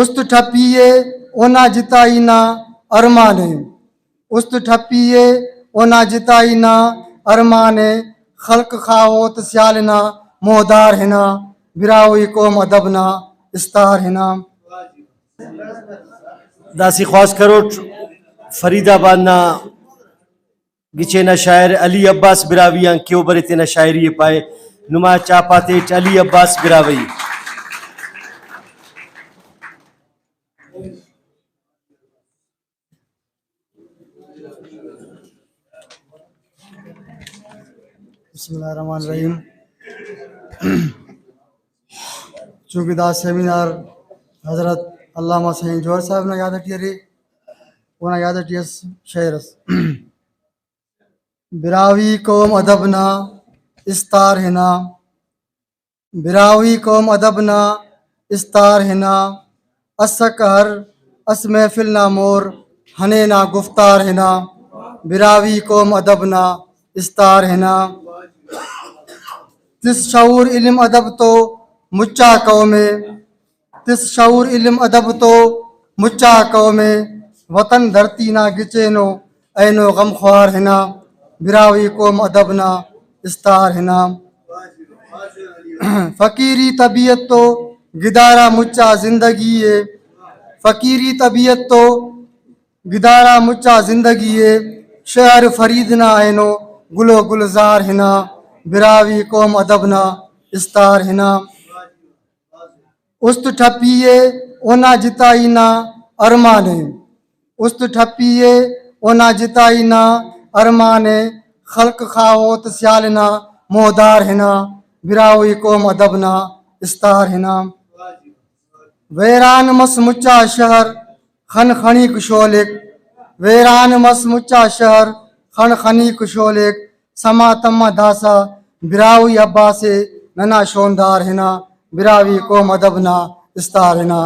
است ٹھپیے اونا جتائی نہ ارمانے است ٹھپیے اونا جتائی نہ ارمانے خلق خواہوت سیالنا مودار ہنا براوی قوم ادبنا استار ہنا داسی خواست کروٹ فرید آباد نا گچینا شاعر علی عباس براویاں کیو برتنا شاعری پائے نما چاپاتیٹ علی عباس براوی بسم اللہ الرحمن الرحیم. چونکہ دا سیمینار حضرت علامہ سین جوہر صاحب نے یاد اٹھیے انہیں یاد اٹھیے شعرس براوی قوم ادبنا استار ہنا براوی قوم ادبنا استار ہنا اسک ہر اس محفل نا مور ہنے نا گفتار ہنا براوی قوم ادبنا استار ہنا تس شعور علم ادب تو مچا قوم تس شعور علم ادب تو مچا قوم وطن دھرتی نا گچینو اینو غم خوار ہنا براوی قوم ادبنا استار ہنا فقیری طبیعت تو گدارا مچا زندگی ہے فقیری طبیعت تو گدارا مچا زندگی ہے شہر فرید نا اینو گلو گلزار ہنا براوی قوم ادبنا استار ہنا است ٹھپیے اونا جتائی نا ارمانے است ٹھپیے اونا جتائی نا ارمانے خلق خواہوت سیالنا مودار ہنا براوی قوم ادبنا استار ہنا ویران مس مچا شہر خن خنی کشولک ویران مس مچا شہر خن خنی کشولک سما تما داسا براوی عباس ننا شوندار ہنا براوی قوم ادبنا استار ہنا.